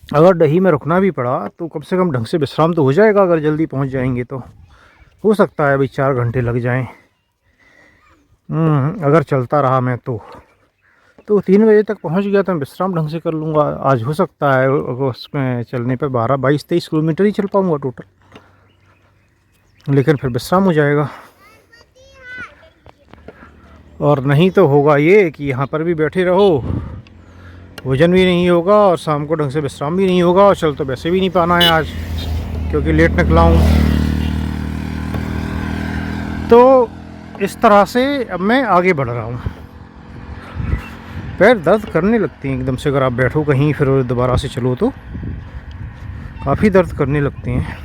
अगर डही में रुकना भी पड़ा तो कम से कम ढंग से विश्राम तो हो जाएगा। अगर जल्दी पहुंच जाएंगे तो हो सकता है भाई 4 घंटे लग जाएं। अगर चलता रहा मैं तो 3 बजे तक पहुंच गया तो मैं विश्राम ढंग से कर लूँगा। आज हो सकता है उसमें चलने पे 22-23 किलोमीटर ही चल पाऊँगा टोटल, लेकिन फिर विश्राम हो जाएगा। और नहीं तो होगा ये कि यहाँ पर भी बैठे रहो, भोजन भी नहीं होगा और शाम को ढंग से विश्राम भी नहीं होगा, और चल तो वैसे भी नहीं पाना है आज, क्योंकि लेट निकला हूँ। तो इस तरह से अब मैं आगे बढ़ रहा हूँ। पैर दर्द करने लगते हैं एकदम से, अगर आप बैठो कहीं फिर दोबारा से चलो तो काफ़ी दर्द करने लगते हैं।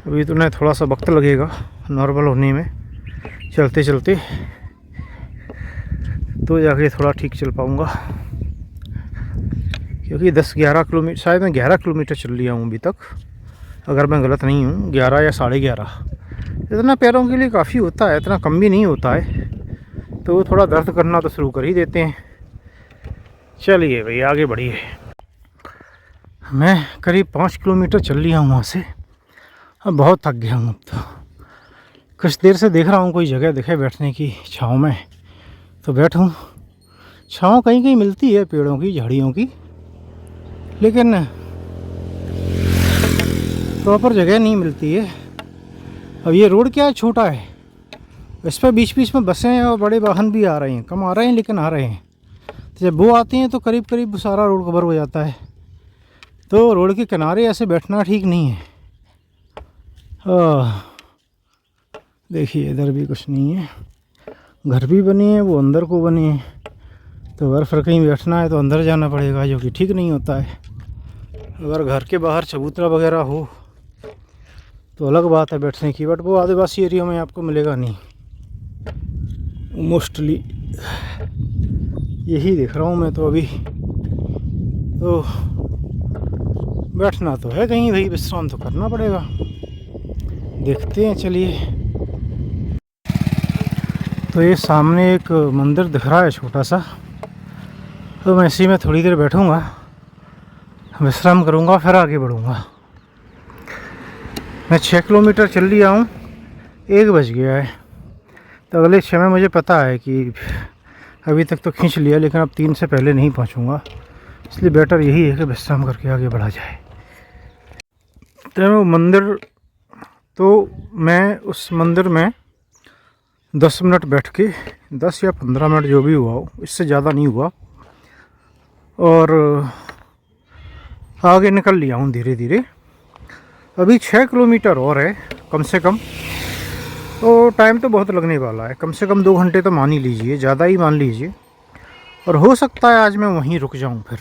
अभी तो नहीं, थोड़ा सा वक्त लगेगा नॉर्मल होने में, चलते चलते तो जाके थोड़ा ठीक चल पाऊँगा। क्योंकि 10-11 किलोमीटर, शायद मैं 11 किलोमीटर चल लिया हूँ अभी तक, अगर मैं गलत नहीं हूँ। 11 या 11.5, इतना पैरों के लिए काफ़ी होता है, इतना कम भी नहीं होता है। तो वो थोड़ा दर्द करना तो शुरू कर ही देते हैं। चलिए भाई आगे बढ़िए। मैं करीब 5 किलोमीटर चल लिया हूँ वहाँ से, अब बहुत थक गया हूँ। अब तो कुछ देर से देख रहा हूँ कोई जगह दिखे बैठने की छाँव में, तो बैठूँ। छाँव कहीं कहीं मिलती है पेड़ों की, झाड़ियों की, लेकिन प्रॉपर जगह नहीं मिलती है। अब ये रोड क्या है, छोटा है, इस पर बीच बीच में बसें और बड़े वाहन भी आ रहे हैं, कम आ रहे हैं लेकिन आ रहे हैं। तो जब वो आते हैं तो करीब करीब सारा रोड कवर हो जाता है। तो रोड के किनारे ऐसे बैठना ठीक नहीं है। देखिए इधर भी कुछ नहीं है, घर भी बने हैं वो अंदर को बने हैं, तो अगर फिर कहीं बैठना है तो अंदर जाना पड़ेगा, जो कि ठीक नहीं होता है। अगर घर के बाहर चबूतरा वगैरह हो तो अलग बात है बैठने की, बट वो आदिवासी एरिया में आपको मिलेगा नहीं मोस्टली। यही देख रहा हूँ मैं तो अभी, तो बैठना तो है कहीं भाई, विश्राम तो करना पड़ेगा। देखते हैं चलिए। तो ये सामने एक मंदिर दिख रहा है छोटा सा, तो मैं इसी में थोड़ी देर बैठूँगा, विश्राम करूँगा, फिर आगे बढ़ूँगा। मैं 6 किलोमीटर चल लिया हूँ, 1 बज गया है, तो अगले 6 में मुझे पता है कि अभी तक तो खींच लिया, लेकिन अब 3 से पहले नहीं पहुँचूँगा, इसलिए बेटर यही है कि विश्राम करके आगे बढ़ा जाए। तो वो मंदिर, तो मैं उस मंदिर में 10 मिनट बैठ के, 10 या 15 मिनट जो भी हुआ हो, इससे ज़्यादा नहीं हुआ, और आगे निकल लिया हूँ धीरे धीरे। अभी 6 किलोमीटर और है कम से कम, तो टाइम तो बहुत लगने वाला है, कम से कम 2 घंटे तो मान ही लीजिए, ज़्यादा ही मान लीजिए। और हो सकता है आज मैं वहीं रुक जाऊँ, फिर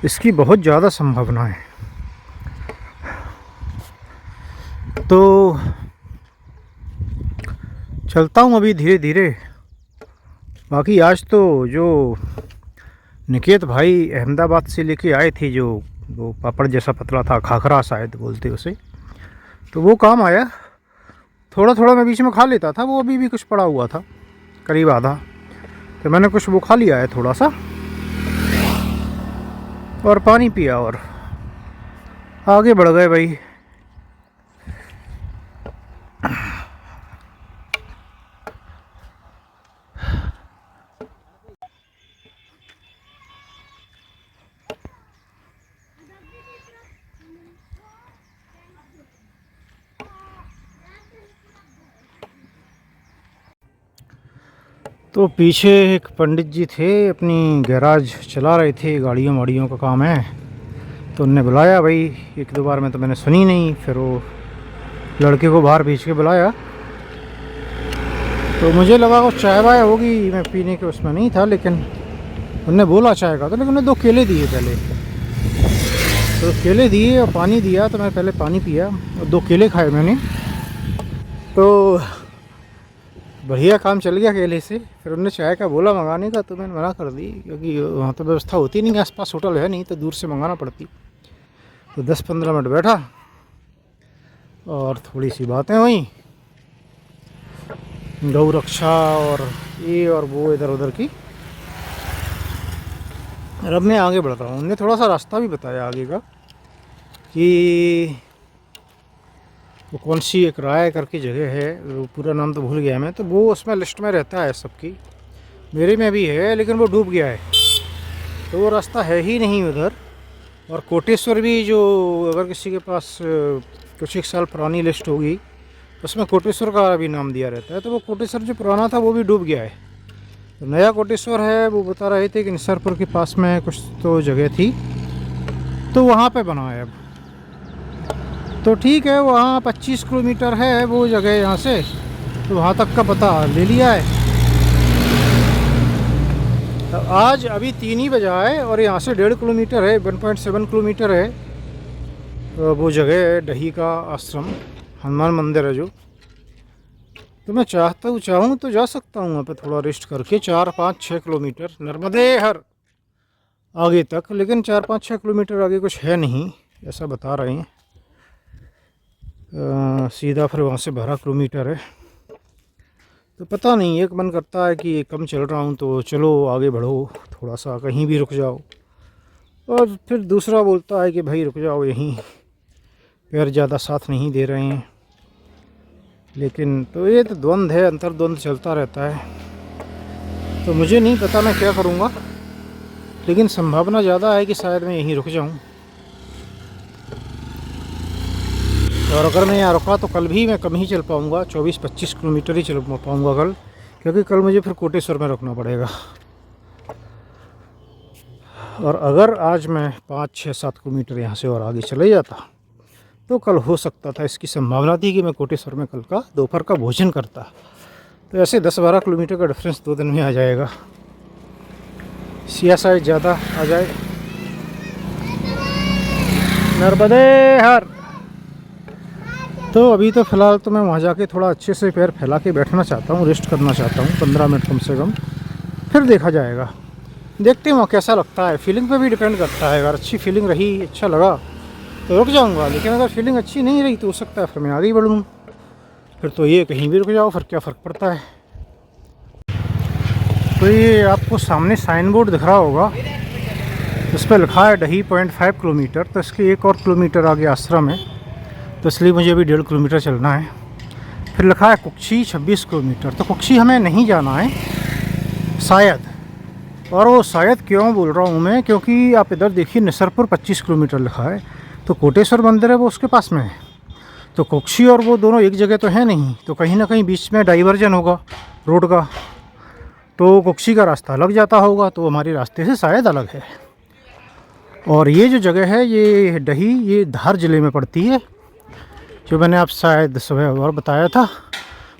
इसकी बहुत ज़्यादा संभावना है। तो चलता हूँ अभी धीरे धीरे। बाकी आज तो जो निकेत भाई अहमदाबाद से लेके आए थे, जो वो पापड़ जैसा पतला था, खाखरा शायद बोलते उसे, तो वो काम आया। थोड़ा थोड़ा मैं बीच में खा लेता था, वो अभी भी कुछ पड़ा हुआ था, करीब आधा, तो मैंने कुछ वो खा लिया है थोड़ा सा, और पानी पिया और आगे बढ़ गए भाई। तो पीछे एक पंडित जी थे, अपनी गैराज चला रहे थे, गाड़ियों वाड़ियों का काम है, तो उनने बुलाया भाई 1-2 बार में, तो मैंने सुनी नहीं, फिर वो लड़के को बाहर भेज के बुलाया, तो मुझे लगा वो चाय वाय होगी, मैं पीने के उसमें नहीं था, लेकिन उनने बोला चाय का, तो लेकिन उन्होंने 2 केले दिए पहले, तो केले दिए और पानी दिया, तो मैं पहले पानी पिया और 2 केले खाए मैंने, तो बढ़िया काम चल गया केले से। फिर उन्होंने चाय का बोला मंगाने का, तो मैंने मना कर दी, क्योंकि वहाँ तो व्यवस्था होती नहीं, आसपास होटल है नहीं, तो दूर से मंगाना पड़ती। तो 10-15 मिनट बैठा और थोड़ी सी बातें हुई, गौ रक्षा और ये और वो इधर उधर की। और अब मैं आगे बढ़ रहा हूँ। उन्होंने थोड़ा सा रास्ता भी बताया आगे का, कि वो कौन सी एक राय करके जगह है, वो पूरा नाम तो भूल गया मैं, तो वो उसमें लिस्ट में रहता है सबकी, मेरे में भी है, लेकिन वो डूब गया है, तो वो रास्ता है ही नहीं उधर। और कोटेश्वर भी, जो अगर किसी के पास कुछ 1 साल पुरानी लिस्ट होगी, उसमें कोटेश्वर का भी नाम दिया रहता है, तो वो कोटेश्वर जो पुराना था वो भी डूब गया है। तो नया कोटेश्वर है, वो बता रहे थे कि निसरपुर के पास में कुछ तो जगह थी, तो वहाँ पे बना है अब। तो ठीक है, वहाँ 25 किलोमीटर है वो जगह यहाँ से, तो वहाँ तक का पता ले लिया है। तो आज अभी 3 ही बजा है, और यहाँ से 1.5 किलोमीटर है, 1.7 किलोमीटर है, तो वो जगह है डही का आश्रम, हनुमान मंदिर है जो। तो मैं चाहूँ तो जा सकता हूँ वहाँ पे, थोड़ा रेस्ट करके 4-5-6 किलोमीटर नर्मदेहर आगे तक, लेकिन 4-5-6 किलोमीटर आगे कुछ है नहीं, ऐसा बता रहे हैं। सीधा फिर वहाँ से 12 किलोमीटर है, तो पता नहीं, एक मन करता है कि कम चल रहा हूँ तो चलो आगे बढ़ो, थोड़ा सा कहीं भी रुक जाओ, और फिर दूसरा बोलता है कि भाई रुक जाओ यहीं, पैर ज़्यादा साथ नहीं दे रहे हैं। लेकिन तो ये तो द्वंद्व है, अंतर्द्वंद चलता रहता है, तो मुझे नहीं पता मैं क्या करूँगा, लेकिन संभावना ज़्यादा है कि शायद मैं यहीं रुक जाऊँ। और अगर मैं यहाँ रुका तो कल भी मैं कम ही चल पाऊँगा, 24-25 किलोमीटर ही चल पाऊँगा कल, क्योंकि कल मुझे फिर कोटेश्वर में रुकना पड़ेगा। और अगर आज मैं 5-6-7 किलोमीटर यहाँ से और आगे चले जाता तो कल हो सकता था, इसकी संभावना थी कि मैं कोटेश्वर में कल का दोपहर का भोजन करता। तो ऐसे 10-12 किलोमीटर का डिफरेंस 2 दिन में आ जाएगा, या शायद ज़्यादा आ जाए। नर्मदे हर। तो अभी तो फ़िलहाल तो मैं वहाँ जाके थोड़ा अच्छे से पैर फैला के बैठना चाहता हूँ, रेस्ट करना चाहता हूँ 15 मिनट कम से कम, फिर देखा जाएगा। देखते हैं वहाँ कैसा लगता है, फीलिंग पे भी डिपेंड करता है। अगर अच्छी फीलिंग रही, अच्छा लगा तो रुक जाऊँगा, लेकिन अगर फीलिंग अच्छी नहीं रही तो हो सकता है फिर मैं आगे ही बढ़ूँ। फिर तो ये कहीं भी रुक जाओ, फिर क्या फ़र्क पड़ता है। तो ये आपको सामने साइन बोर्ड दिख रहा होगा, इस पर लिखा है डही 0.5 किलोमीटर। तो इसके 1 और किलोमीटर आगे आश्रम है, तो इसलिए मुझे अभी 1.5 किलोमीटर चलना है। फिर लिखा है कुक्षी 26 किलोमीटर। तो कुक्षी हमें नहीं जाना है शायद, और वो शायद क्यों बोल रहा हूँ मैं, क्योंकि आप इधर देखिए निसरपुर 25 किलोमीटर लिखा है, तो कोटेश्वर मंदिर है वो उसके पास में है। तो कुक्षी और वो दोनों एक जगह तो है नहीं, तो कहीं ना कहीं बीच में डाइवर्जन होगा रोड का, तो कुक्षी का रास्ता अलग जाता होगा, तो हमारे रास्ते से शायद अलग है। और ये जो जगह है ये डही, ये धार ज़िले में पड़ती है, जो मैंने आप शायद सुबह और बताया था।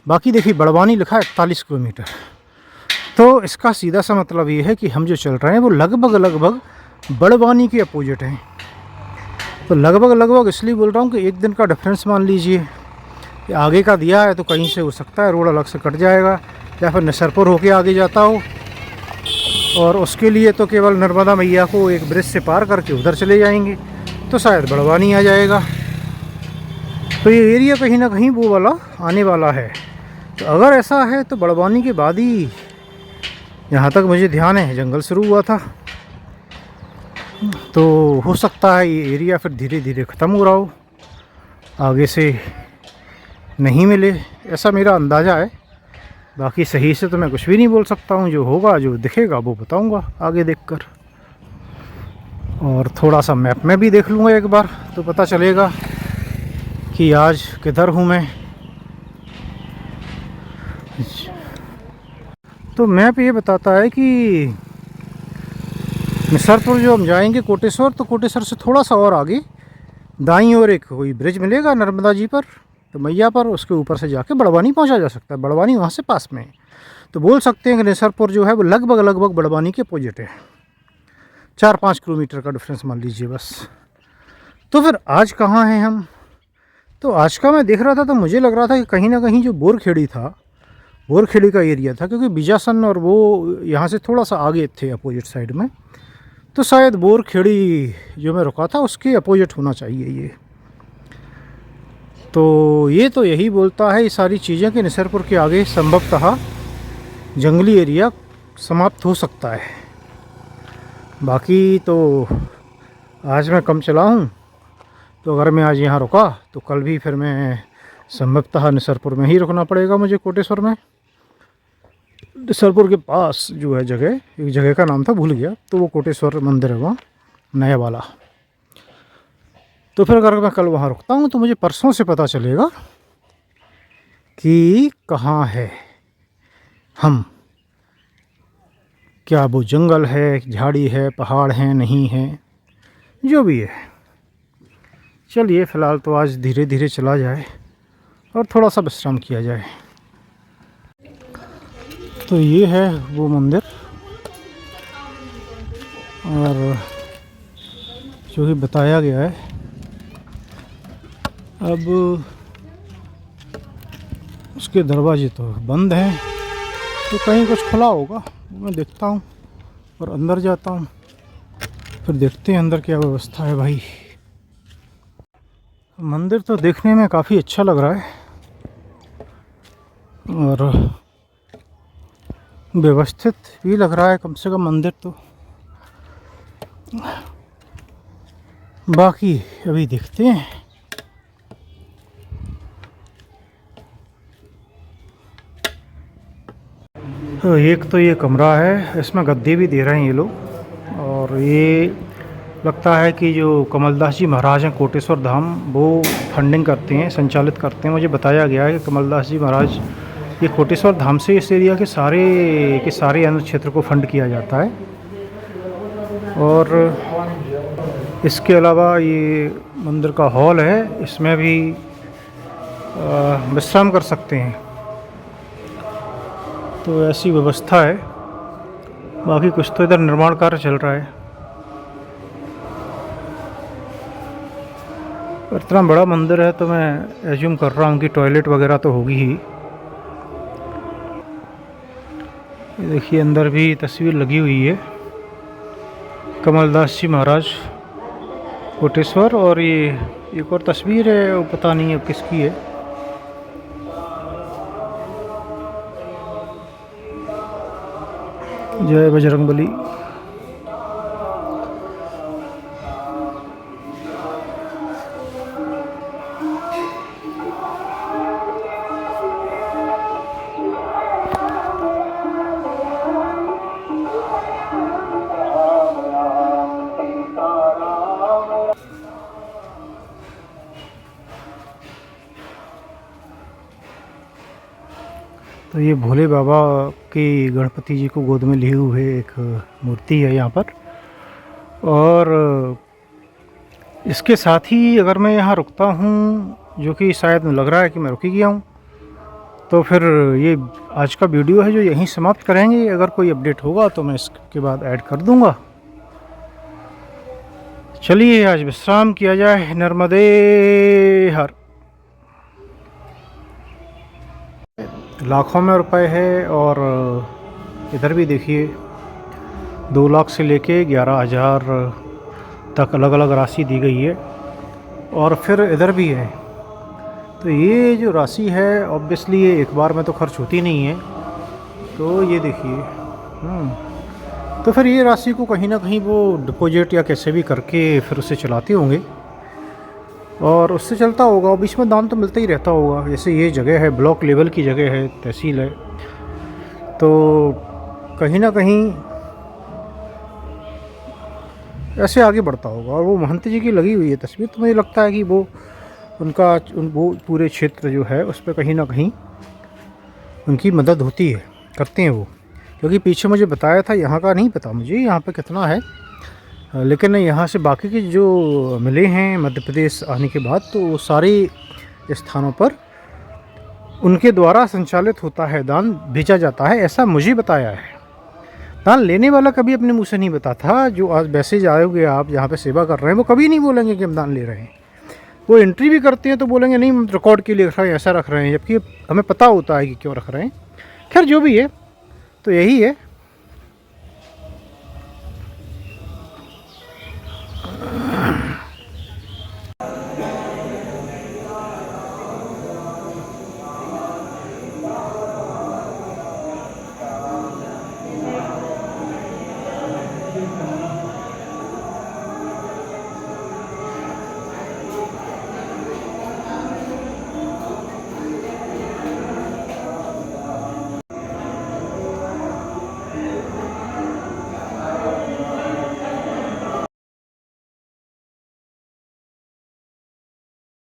बाकी देखिए बड़वानी लिखा है 41 किलोमीटर। तो इसका सीधा सा मतलब ये है कि हम जो चल रहे हैं वो लगभग बड़वानी के अपोजिट हैं। तो लगभग इसलिए बोल रहा हूँ कि 1 दिन का डिफरेंस मान लीजिए कि आगे का दिया है, तो कहीं से हो सकता है रोड अलग से कट जाएगा, या फिर निसरपुर होके आगे जाता हो, और उसके लिए तो केवल नर्मदा मैया को एक ब्रिज से पार करके उधर चले जाएंगे, तो शायद बड़वानी आ जाएगा। तो ये एरिया कहीं ना कहीं वो वाला आने वाला है। तो अगर ऐसा है तो बड़वानी के बाद ही, यहाँ तक मुझे ध्यान है, जंगल शुरू हुआ था, तो हो सकता है ये एरिया फिर धीरे धीरे ख़त्म हो रहा हो, आगे से नहीं मिले, ऐसा मेरा अंदाज़ा है। बाकी सही से तो मैं कुछ भी नहीं बोल सकता हूँ, जो होगा जो दिखेगा वो बताऊँगा आगे देखकर। और थोड़ा सा मैप में भी देख लूँगा एक बार, तो पता चलेगा कि आज किधर हूँ मैं। तो मैप ये बताता है कि निसरपुर जो हम जाएंगे कोटेश्वर, तो कोटेश्वर से थोड़ा सा और आगे दाईं ओर एक कोई ब्रिज मिलेगा नर्मदा जी पर, तो मैया पर, उसके ऊपर से जाके बड़वानी पहुंचा जा सकता है। बड़वानी वहाँ से पास में है, तो बोल सकते हैं कि निसरपुर जो है वो लगभग बड़वानी के अपोजिट है। 4-5 किलोमीटर का डिफरेंस मान लीजिए बस। तो फिर आज कहाँ हैं हम? तो आज का मैं देख रहा था तो मुझे लग रहा था कि कहीं ना कहीं जो बोरखेड़ी था, बोरखेड़ी का एरिया था, क्योंकि बिजासन और वो यहाँ से थोड़ा सा आगे थे अपोजिट साइड में, तो शायद बोरखेड़ी जो मैं रुका था उसके अपोजिट होना चाहिए ये। तो ये तो यही बोलता है ये सारी चीज़ें कि निसरपुर के आगे संभवतः जंगली एरिया समाप्त हो सकता है। बाकी तो आज मैं कम चला हूँ, तो अगर मैं आज यहाँ रुका तो कल भी फिर मैं संभवतः निसरपुर में ही रुकना पड़ेगा मुझे, कोटेश्वर में। निसरपुर के पास जो है जगह, एक जगह का नाम था भूल गया, तो वो कोटेश्वर मंदिर है वहाँ नया वाला। तो फिर अगर मैं कल वहाँ रुकता हूँ तो मुझे परसों से पता चलेगा कि कहाँ है हम, क्या वो जंगल है, झाड़ी है, पहाड़ हैं, नहीं है, जो भी है। चलिए फ़िलहाल तो आज धीरे धीरे चला जाए और थोड़ा सा विश्राम किया जाए। तो ये है वो मंदिर, और जो कि बताया गया है। अब उसके दरवाजे तो बंद हैं, तो कहीं कुछ खुला होगा, मैं देखता हूँ और अंदर जाता हूँ, फिर देखते हैं अंदर क्या व्यवस्था है भाई। मंदिर तो देखने में काफ़ी अच्छा लग रहा है और व्यवस्थित भी लग रहा है कम से कम मंदिर तो। बाकी अभी देखते हैं। तो एक तो ये कमरा है, इसमें गद्दे भी दे रहे हैं ये लोग, और ये लगता है कि जो कमलदास जी महाराज हैं कोटेश्वर धाम, वो फंडिंग करते हैं, संचालित करते हैं। मुझे बताया गया है कि कमलदास जी महाराज, ये कोटेश्वर धाम से इस एरिया के सारे अन्य क्षेत्र को फंड किया जाता है। और इसके अलावा ये मंदिर का हॉल है, इसमें भी विश्राम कर सकते हैं। तो ऐसी व्यवस्था है। बाकी कुछ तो इधर निर्माण कार्य चल रहा है। इतना बड़ा मंदिर है तो मैं एज्यूम कर रहा हूँ कि टॉयलेट वगैरह तो होगी ही। ये देखिए अंदर भी तस्वीर लगी हुई है, कमलदास जी महाराज कोटेश्वर। और ये एक और तस्वीर है, वो पता नहीं अब किसकी है। जय बजरंगबली। तो ये भोले बाबा की गणपति जी को गोद में लिए हुए एक मूर्ति है यहाँ पर। और इसके साथ ही अगर मैं यहाँ रुकता हूँ, जो कि शायद लग रहा है कि मैं रुक ही गया हूँ, तो फिर ये आज का वीडियो है जो यहीं समाप्त करेंगे। अगर कोई अपडेट होगा तो मैं इसके बाद ऐड कर दूँगा। चलिए आज विश्राम किया जाए। नर्मदे हर। लाखों में रुपए है। और इधर भी देखिए 2 लाख से लेके 11,000 तक अलग अलग राशि दी गई है। और फिर इधर भी है। तो ये जो राशि है ऑब्वियसली ये एक बार में तो खर्च होती नहीं है। तो ये देखिए तो फिर ये राशि को कहीं ना कहीं वो डिपॉजिट या कैसे भी करके फिर उसे चलाते होंगे और उससे चलता होगा। बीच में दान तो मिलता ही रहता होगा। जैसे ये जगह है, ब्लॉक लेवल की जगह है, तहसील है, तो कहीं ना कहीं ऐसे आगे बढ़ता होगा। और वो महंत जी की लगी हुई है तस्वीर, तो मुझे लगता है कि वो वो पूरे क्षेत्र जो है उस पर कहीं ना कहीं उनकी मदद होती है, करते हैं वो। क्योंकि पीछे मुझे बताया था, यहाँ का नहीं पता मुझे यहाँ पे कितना है, लेकिन यहाँ से बाकी के जो मिले हैं मध्य प्रदेश आने के बाद, तो सारे स्थानों पर उनके द्वारा संचालित होता है, दान भेजा जाता है, ऐसा मुझे बताया है। दान लेने वाला कभी अपने मुँह से नहीं बताता। जो आज मैसेज आओगे आप जहाँ पे सेवा कर रहे हैं, वो कभी नहीं बोलेंगे कि हम दान ले रहे हैं। वो एंट्री भी करते हैं तो बोलेंगे नहीं हम रिकॉर्ड के लिए रख रहे हैं, ऐसा रख रहे हैं, जबकि हमें पता होता है कि क्यों रख रहे हैं। खैर जो भी है, तो यही है।